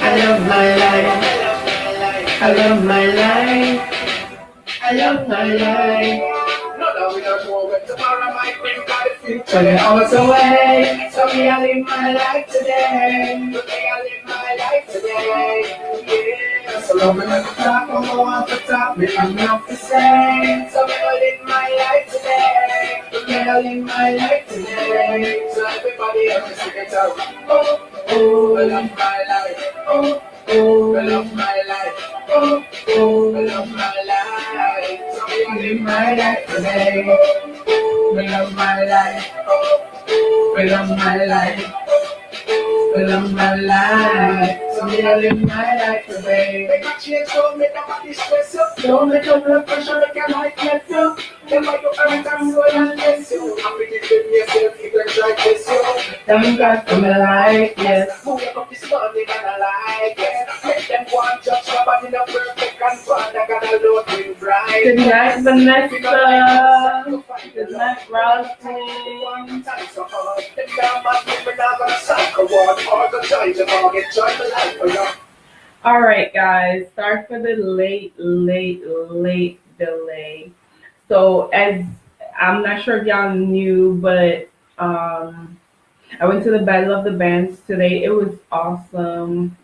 I love my life. I love my life. I love my life. No, we don't know when tomorrow might bring by the future. But you're always away. So me, I live my life today. Today, I live my life today. Yeah. So love me at the top, I'm gonna want to top. Me, I'm not to say. So me, I live my life today. Today, I live my life today. So everybody else is singing it out. Oh, oh, I love my life. Oh, oh, I love my life. Oh, oh, I love my life. So I live my life today. I love my life. I love my life. I love my life. So I live my life today. Make a change, don't make nobody stress you. Don't make your blood pressure make your life get you. Never you earn time so and bless you. Happy to give yourself, you can try this you. Thank God for my life, yes. Who wake up this morning and I like, yes. Make them go and judge nobody no perfect and fun. I got a load with bright. Good night, Vanessa. Good night, Roslyn. All right, guys. Sorry for the late delay. So, as I'm not sure if y'all knew, but I went to the Battle of the Bands today. It was awesome.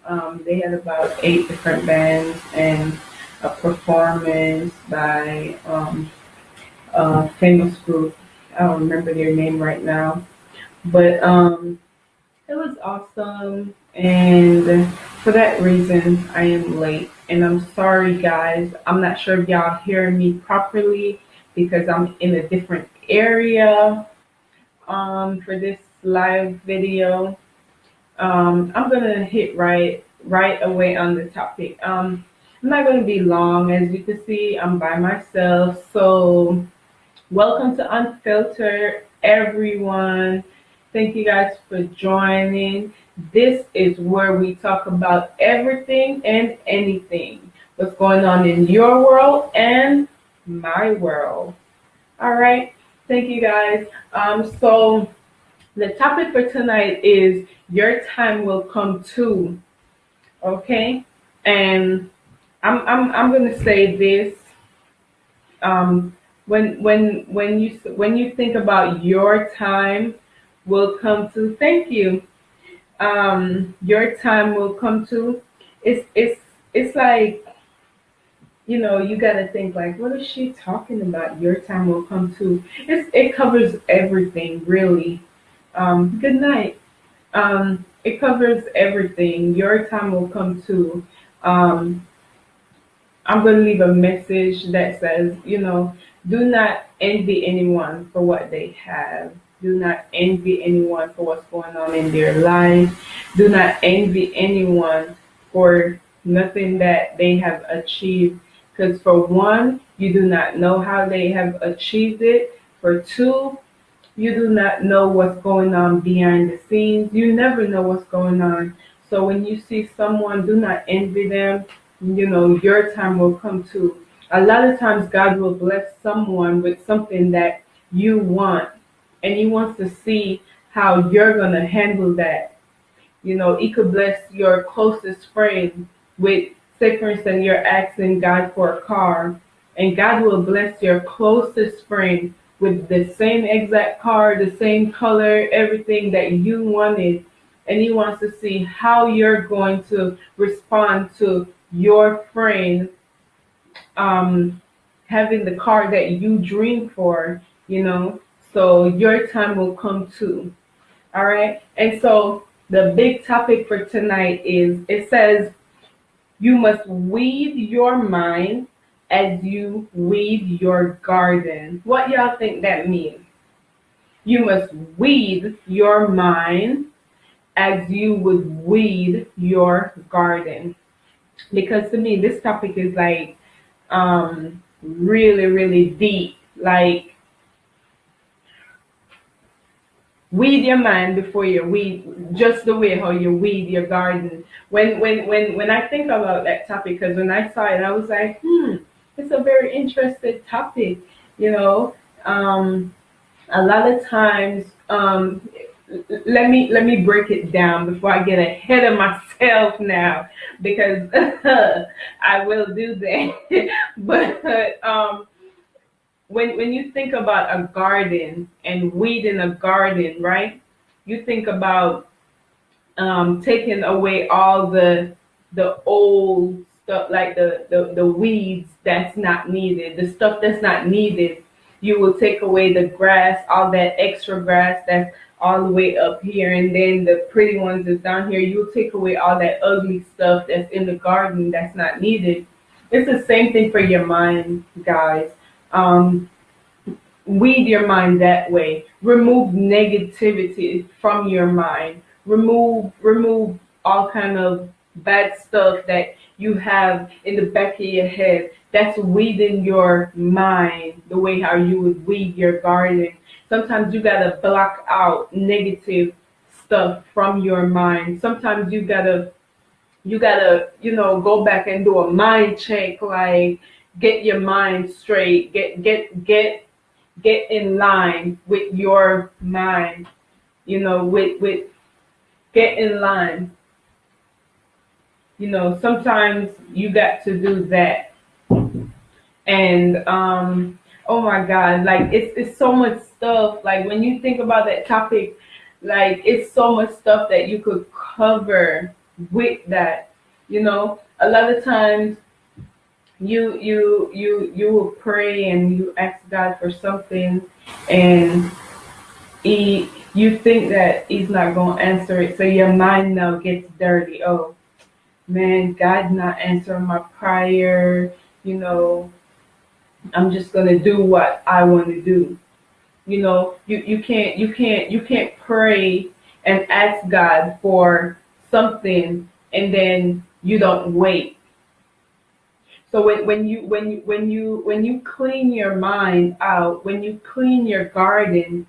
They had about 8 different bands and a performance by a famous group. I don't remember their name right now, but it was awesome. And for that reason, I am late. And I'm sorry, guys. I'm not sure if y'all hear me properly because I'm in a different area for this live video. I'm gonna hit right away on the topic. I'm not gonna be long. As you can see, I'm by myself. So welcome to Unfiltered, everyone. Thank you guys for joining. This is where we talk about everything and anything. What's going on in your world and my world. All right. Thank you guys. So the topic for tonight is your time will come too. Okay? And I'm gonna say this. When you think about your time will come to, thank you. Your time will come to. It's like, you gotta think like, what is she talking about? Your time will come to. It covers everything really. Good night. It covers everything. Your time will come too. I'm going to leave a message that says, do not envy anyone for what they have. Do not envy anyone for what's going on in their life. Do not envy anyone for nothing that they have achieved. Because for one, you do not know how they have achieved it. For two, you do not know what's going on behind the scenes. You never know what's going on. So when you see someone, do not envy them. Your time will come too. A lot of times God will bless someone with something that you want, and He wants to see how you're going to handle that. He could bless your closest friend with, say for instance, you're asking God for a car, and God will bless your closest friend with the same exact car, the same color, everything that you wanted. And He wants to see how you're going to respond to your friend having the car that you dream for. So your time will come too. All right. And so the big topic for tonight is, it says, you must weed your mind as you weed your garden. What y'all think that means? You must weed your mind as you would weed your garden. Because to me, this topic is like really, really deep. Like, weed your mind before you weed, just the way how you weed your garden. When I think about that topic, because when I saw it, I was like, it's a very interesting topic. A lot of times, let me break it down before I get ahead of myself now, because I will do that. But when you think about a garden and weeding a garden, right? You think about taking away all the old stuff, like the weeds that's not needed, the stuff that's not needed. You will take away the grass, all that extra grass that's all the way up here, and then the pretty ones that's down here. You'll take away all that ugly stuff that's in the garden that's not needed. It's the same thing for your mind, guys. Um, Weed your mind that way. Remove negativity from your mind. Remove all kind of bad stuff that you have in the back of your head. That's weeding your mind the way how you would weed your garden. Sometimes you gotta block out negative stuff from your mind. Sometimes you gotta go back and do a mind check, like get your mind straight, get in line with your mind, with get in line. Sometimes you got to do that. And oh my God, like it's so much stuff. Like when you think about that topic, like it's so much stuff that you could cover with that. A lot of times you will pray and you ask God for something, and you think that he's not gonna answer it, so your mind now gets dirty. Oh man, God not answering my prayer. I'm just gonna do what I want to do. You can't pray and ask God for something and then you don't wait. So when you clean your mind out, when you clean your garden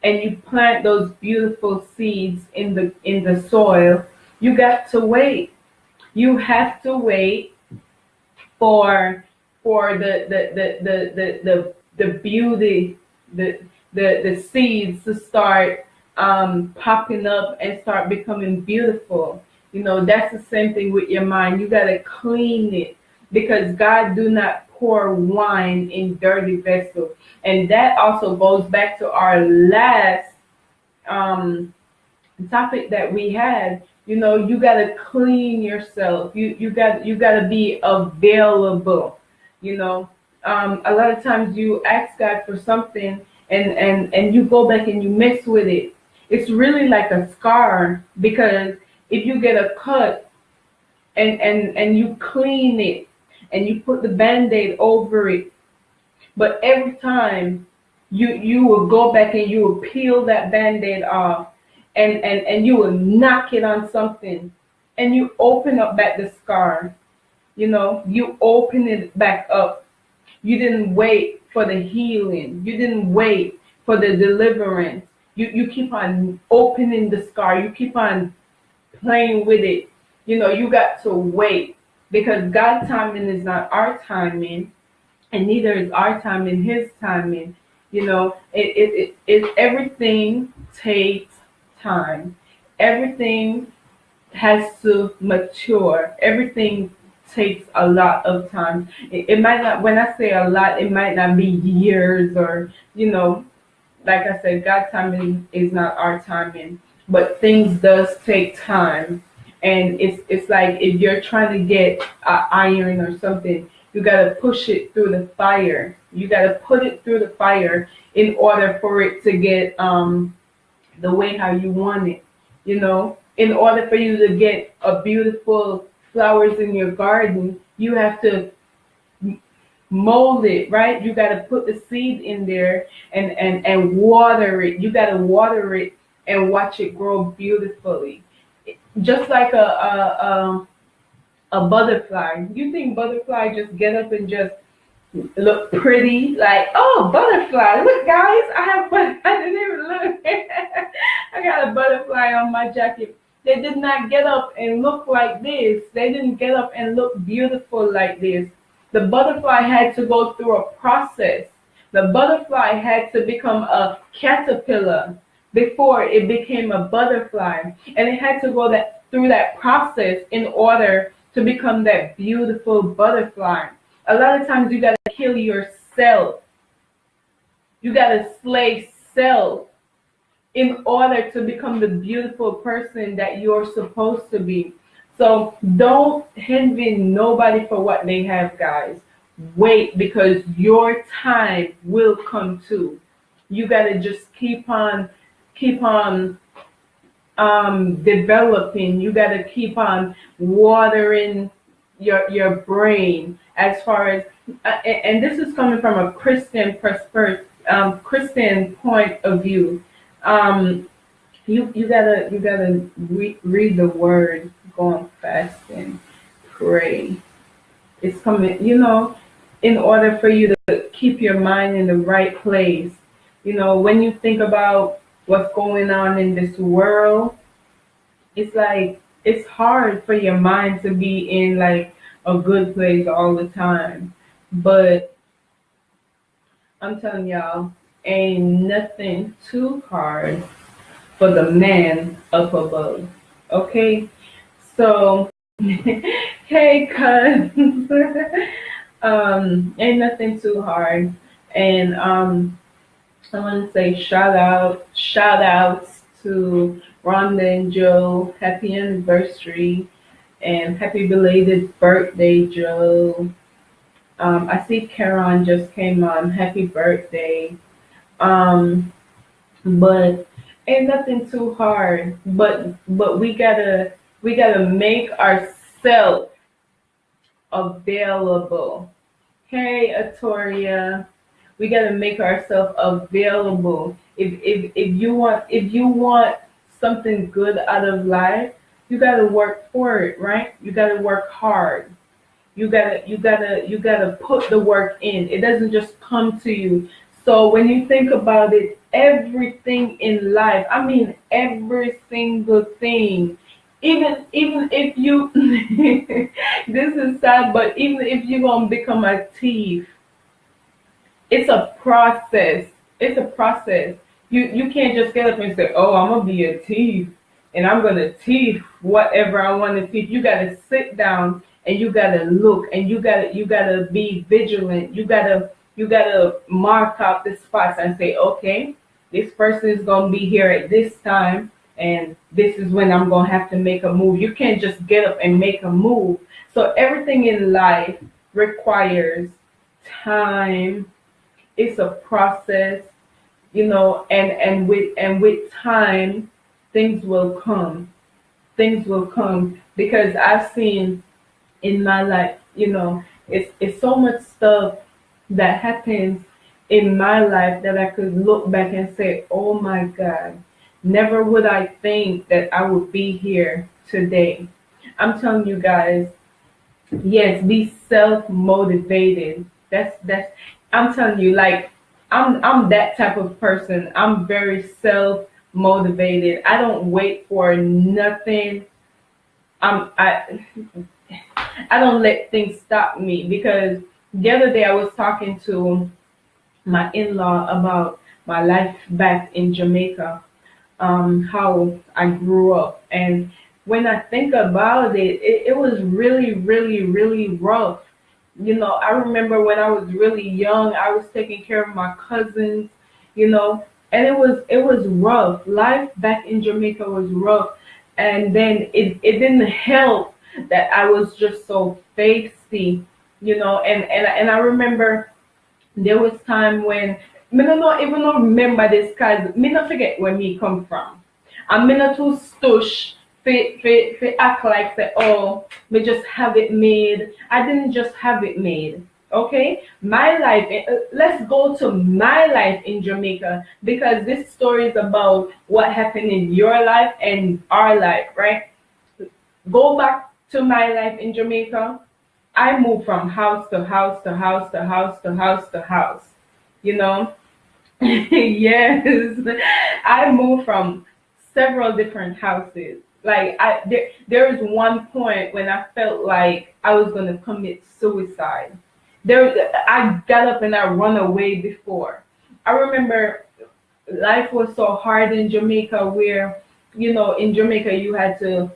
and you plant those beautiful seeds in the soil, you got to wait. You have to wait for the beauty, the seeds to start popping up and start becoming beautiful. That's the same thing with your mind. You got to clean it, because God do not pour wine in dirty vessels. And that also goes back to our last um, topic that we had. You got to clean yourself. You got to be available. A lot of times you ask God for something, and you go back and you mess with it. It's really like a scar, because if you get a cut and you clean it and you put the band-aid over it, but every time you will go back and you will peel that band-aid off, and you will knock it on something, and you open up back the scar. You open it back up. You didn't wait for the healing. You didn't wait for the deliverance. You keep on opening the scar. You keep on playing with it. You got to wait, because God's timing is not our timing, and neither is our timing His timing. Everything takes time. Everything has to mature. Everything takes a lot of time. It might not, when I say a lot, it might not be years, or, like I said, God's timing is not our timing, but things does take time. And it's like if you're trying to get iron or something, you got to push it through the fire. You got to put it through the fire in order for it to get the way how you want it. In order for you to get a beautiful flowers in your garden, you have to mold it, right? You got to put the seed in there and water it. You got to water it and watch it grow beautifully, just like a butterfly. You think butterfly just get up and just look pretty, like, oh, butterfly, look guys, I didn't even look. I got a butterfly on my jacket. They did not get up and look like this. They didn't get up and look beautiful like this. The butterfly had to go through a process. The butterfly had to become a caterpillar. before it became a butterfly, and it had to go that through that process in order to become that beautiful butterfly. A lot of times you gotta kill yourself. You gotta slay self in order to become the beautiful person that you're supposed to be. So don't envy nobody for what they have, guys. Wait, because your time will come too. You gotta just keep on developing. You got to keep on watering your brain as far as and this is coming from a Christian point of view. Um, you gotta read the word, go on fasting, pray. It's coming, in order for you to keep your mind in the right place. When you think about what's going on in this world, it's like it's hard for your mind to be in like a good place all the time. But I'm telling y'all, ain't nothing too hard for the man up above. Okay? So, hey, cuz, ain't nothing too hard. And I want to say shout outs to Rhonda and Joe. Happy anniversary and happy belated birthday, Joe. I see Karen just came on. Happy birthday. Um, but ain't nothing too hard. But we gotta make ourselves available. Hey, Atoria, we gotta make ourselves available. If you want something good out of life, you gotta work for it, right? You gotta work hard. You gotta put the work in. It doesn't just come to you. So when you think about it, everything in life, I mean every single thing, even if you this is sad, but even if you're gonna become a thief, it's a process. It's a process. You can't just get up and say, "Oh, I'm gonna be a thief, and I'm gonna thief whatever I want to thief." You gotta sit down and you gotta look, and you gotta be vigilant. You gotta mark out the spots and say, "Okay, this person is gonna be here at this time, and this is when I'm gonna have to make a move." You can't just get up and make a move. So everything in life requires time. It's a process, and with time things will come. Things will come because I've seen in my life, it's so much stuff that happens in my life that I could look back and say, "Oh my God, never would I think that I would be here today." I'm telling you guys, yes, be self motivated. That's I'm telling you, like, I'm that type of person. I'm very self motivated. I don't wait for nothing. I don't let things stop me, because the other day I was talking to my in-law about my life back in Jamaica, how I grew up. And when I think about it was really, really, really rough. I remember when I was really young, I was taking care of my cousins, and it was rough. Life back in Jamaica was rough. And then it didn't help that I was just so feisty, and I remember there was time when me no not even no remember this, because me not forget where me come from. And me not too stush fi act like say, "Oh, me just have it made." I didn't just have it made. Okay, my life. Let's go to my life in Jamaica, because this story is about what happened in your life and our life, right? Go back to my life in Jamaica. I moved from house to house to house to house to house to house. You know, yes, I moved from several different houses. Like there was one point when I felt like I was gonna commit suicide. I got up and I run away before. I remember life was so hard in Jamaica where, in Jamaica you had to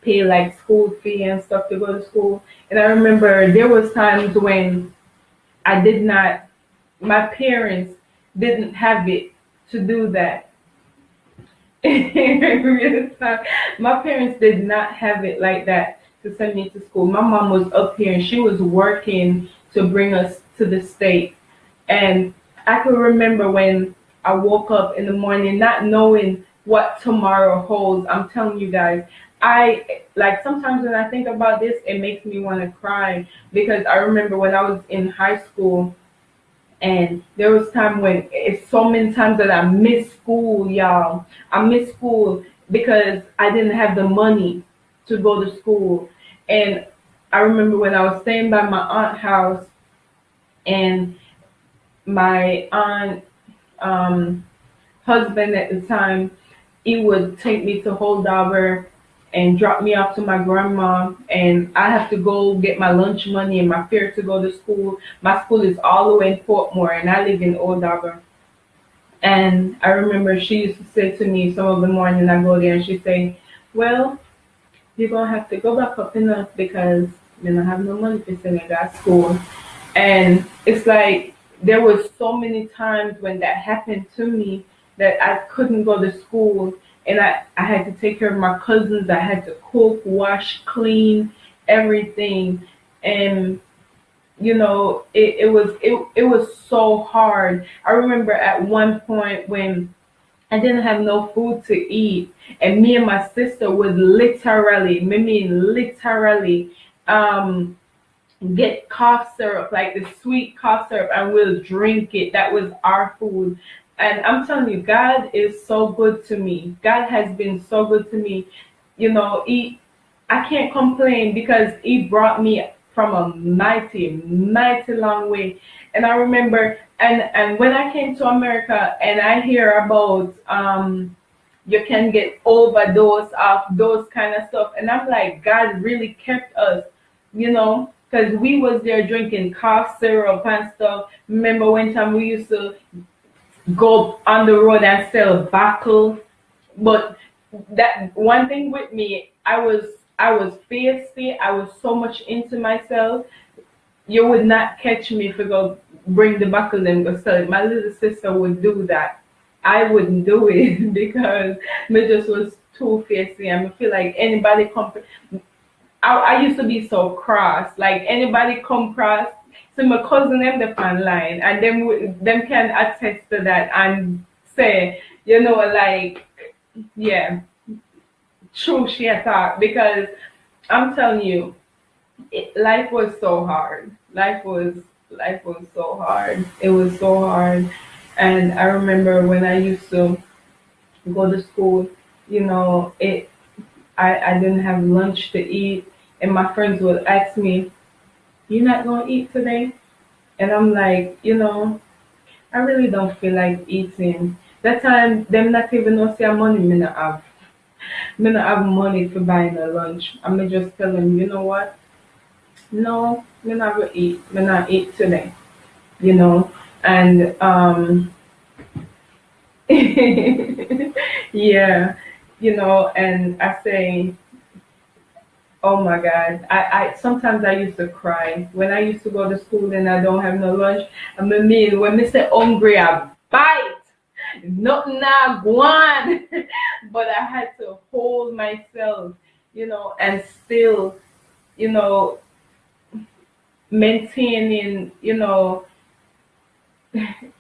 pay like school fee and stuff to go to school. And I remember there was times when I did not, my parents didn't have it to do that. Real talk. My parents did not have it like that to send me to school. My mom was up here and she was working to bring us to the state. And I can remember when I woke up in the morning not knowing what tomorrow holds. I'm telling you guys, I like sometimes when I think about this, it makes me want to cry because I remember when I was in high school and there was time when it's so many times that I missed school, y'all. I missed school because I didn't have the money to go to school. And I remember when I was staying by my aunt's house and my aunt husband at the time, he would take me to Holdover and drop me off to my grandma, and I have to go get my lunch money and my fare to go to school. My school is all the way in Portmore, and I live in Holdover. And I remember she used to say to me some of the morning I go there, and she say, "Well, you're gonna have to go back up enough because you don't have no money to send you to school." And it's like there was so many times when that happened to me that I couldn't go to school and I had to take care of my cousins. I had to cook, wash, clean, everything. And it was so hard. I remember at one point when I didn't have no food to eat, and me and my sister would literally, I mean literally, um, get cough syrup, like the sweet cough syrup, and we'll drink it. That was our food. And I'm telling you, God is so good to me. God has been so good to me. I can't complain because He brought me from a mighty, mighty long way. And I remember, and when I came to America, and I hear about you can get overdose of those kind of stuff, and I'm like, God really kept us, because we was there drinking cough syrup and stuff. Remember one time we used to go on the road and sell buckle. But that one thing with me, I was feisty. I was so much into myself. You would not catch me if I go bring the buckle and go sell it. My little sister would do that. I wouldn't do it because me just was too feisty. And I feel like anybody come. I used to be so cross. Like anybody come cross, so my cousin them the fan line, and them can attest to that and say, like, yeah, true shit talk. Because I'm telling you, life was so hard. Life was so hard. It was so hard, and I remember when I used to go to school, it. I didn't have lunch to eat, and my friends would ask me, "You not gonna eat today?" And I'm like, I really don't feel like eating. That time, them not even know say money me not have. Me not have money for buying a lunch. I'm just tell them, you know what? No, me not gonna eat. Me not eat today. You know, and yeah, and I say, oh my God. I sometimes I used to cry. When I used to go to school and I don't have no lunch. I mean when I say hungry I bite. Nothing I want. But I had to hold myself, and still, you know, maintaining,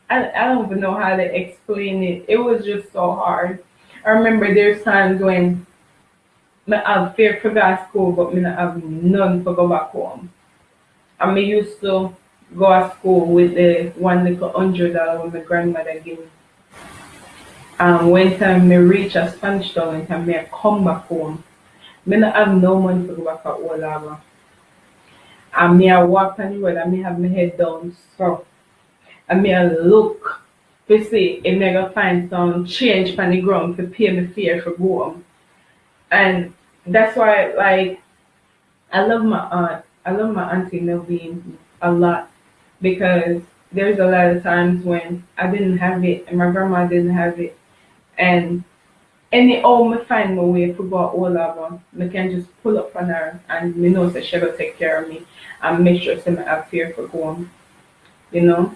I don't even know how to explain it. It was just so hard. I remember there's times when I have fear for go to school, but me not have none for go back home. And me used to go to school with the one little $100 my grandmother gave me. And when time me reach a Spanish town and time me I come back home, me not have no money to go back at Olava. And me I walk on the road and me have my head down so. And me I look to see if me I go find some change on the ground to pay me fare for go home. And that's why, like, I love my aunt. I love my auntie Naveen a lot because there's a lot of times when I didn't have it and my grandma didn't have it, and any oh me find my way to go all of them. Me can just pull up on her and me know that she will take care of me and make sure that I have fear for going, you know?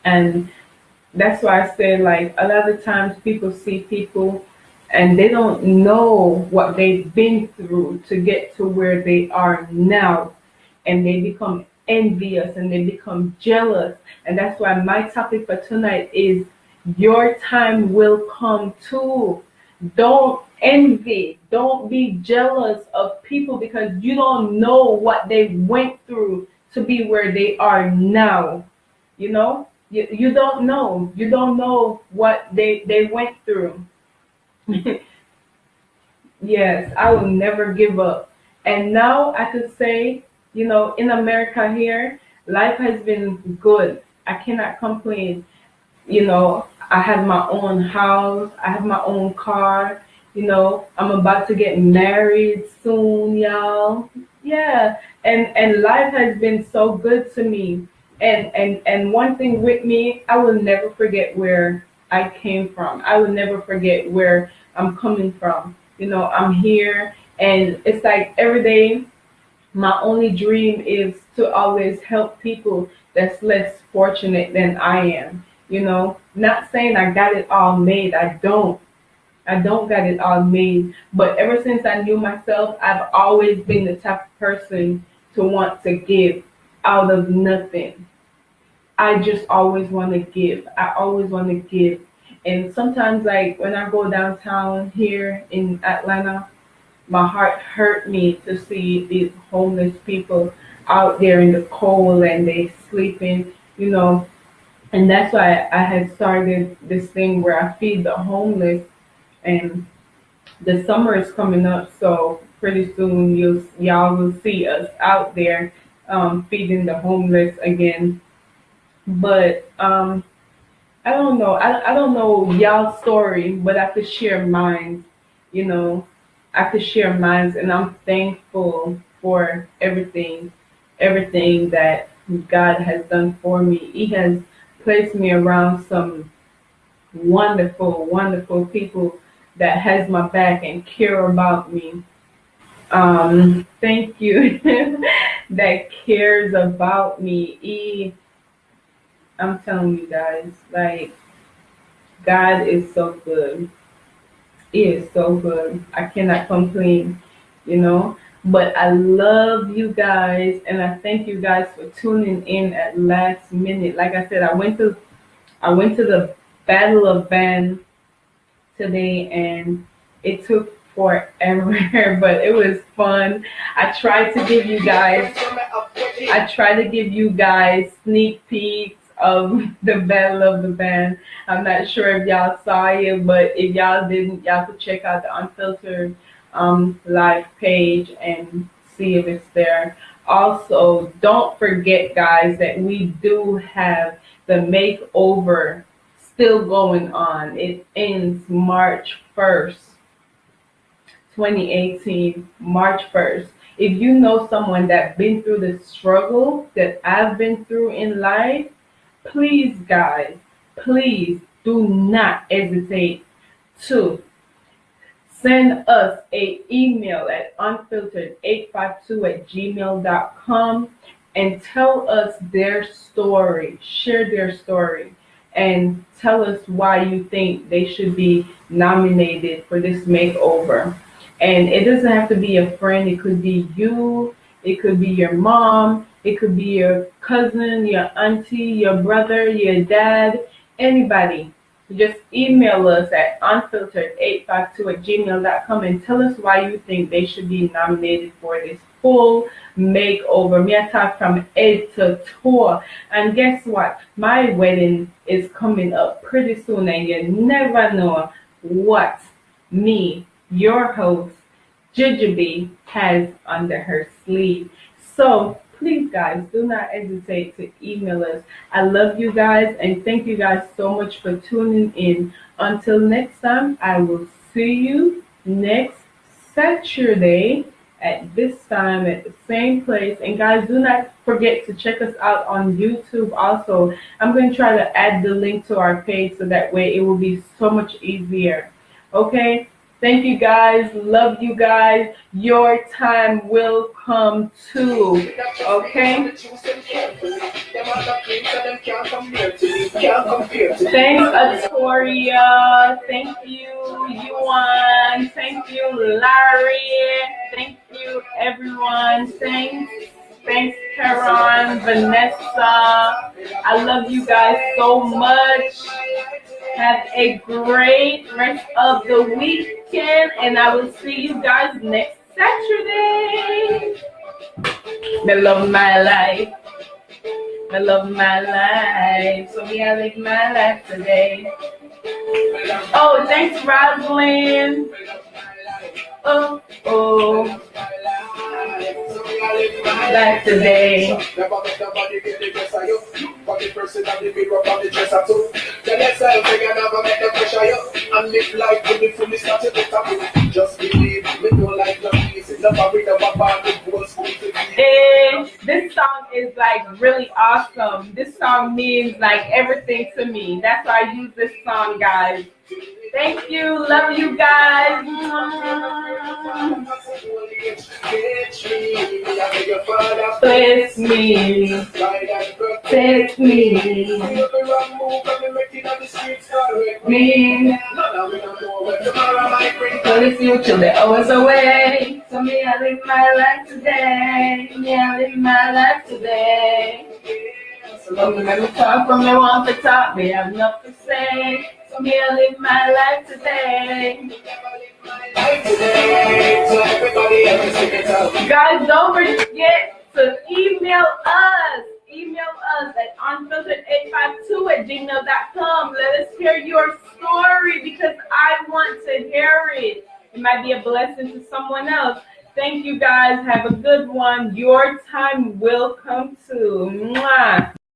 And that's why I say like a lot of times people see people and they don't know what they've been through to get to where they are now, and they become envious and they become jealous. And that's why my topic for tonight is your time will come too. Don't envy, don't be jealous of people because you don't know what they went through to be where they are now. You know, you don't know. You don't know what they went through. Yes, I will never give up. And now I could say, in America here, life has been good. I cannot complain. I have my own house, I have my own car, I'm about to get married soon, y'all. Yeah. And life has been so good to me. And one thing with me, I will never forget where I came from. I will never forget where I'm coming from. I'm here and it's like every day my only dream is to always help people that's less fortunate than I am. Not saying I got it all made. I don't. I don't got it all made. But ever since I knew myself, I've always been the type of person to want to give out of nothing. I just always want to give. I always want to give. And sometimes, like when I go downtown here in Atlanta, my heart hurt me to see these homeless people out there in the cold and they sleeping, and that's why I had started this thing where I feed the homeless. And the summer is coming up, so pretty soon y'all will see us out there feeding the homeless again. But I don't know. I don't know y'all's story, but I could share mine. You know, I could share mine, and I'm thankful for everything that God has done for me. He has placed me around some wonderful, wonderful people that has my back and care about me. Thank you that cares about me. I'm telling you guys, like God is so good. He is so good. I cannot complain, you know. But I love you guys, and I thank you guys for tuning in at last minute. Like I said, I went to the Battle of Van today, and it took forever, but it was fun. I tried to give you guys I try to give you guys sneak peeks of the Battle of the Band. I'm not sure if y'all saw it, but if y'all didn't, y'all could check out the Unfiltered live page and see if it's there. Also, don't forget, guys, that we do have the makeover still going on. It ends March 1st. 2018, March 1st. If you know someone that's been through the struggle that I've been through in life, please, guys, please do not hesitate to send us a email at unfiltered852@gmail.com and tell us their story, share their story, and tell us why you think they should be nominated for this makeover. And it doesn't have to be a friend. It could be you. It could be your mom. It could be your cousin, your auntie, your brother, your dad, anybody. Just email us at unfiltered852@gmail.com and tell us why you think they should be nominated for this full makeover. Me I talk from head to toe. And guess what? My wedding is coming up pretty soon, and you never know what me, your host, Jujubee, has under her sleeve. So please, guys, do not hesitate to email us. I love you guys, and thank you guys so much for tuning in. Until next time, I will see you next Saturday at this time at the same place. And guys, do not forget to check us out on YouTube also. I'm going to try to add the link to our page so that way it will be so much easier. Okay? Thank you guys. Love you guys. Your time will come too. Okay? Thanks, Atoria. Thank you, Yuan. Thank you, Larry. Thank you, everyone. Thanks, Karan, Vanessa. I love you guys so much. Have a great rest of the weekend, and I will see you guys next Saturday. I love my life. I love my life. So me, I live my life today. Oh, thanks, Rosalind. Oh. Life today. And this song is like really awesome. This song means like everything to me. That's why I use this song, guys. Thank you. Love you guys. Bless me. Take me. Me. For the future, they're always away. So me, I live my life today. Me, I live my life today. So long as me talk from me, want to talk, me have enough to say. So me, I live my life today. Guys, don't forget to email us. Email us at unfiltered852@gmail.com. Let us hear your story because I want to hear it. It might be a blessing to someone else. Thank you guys. Have a good one. Your time will come too. Mwah.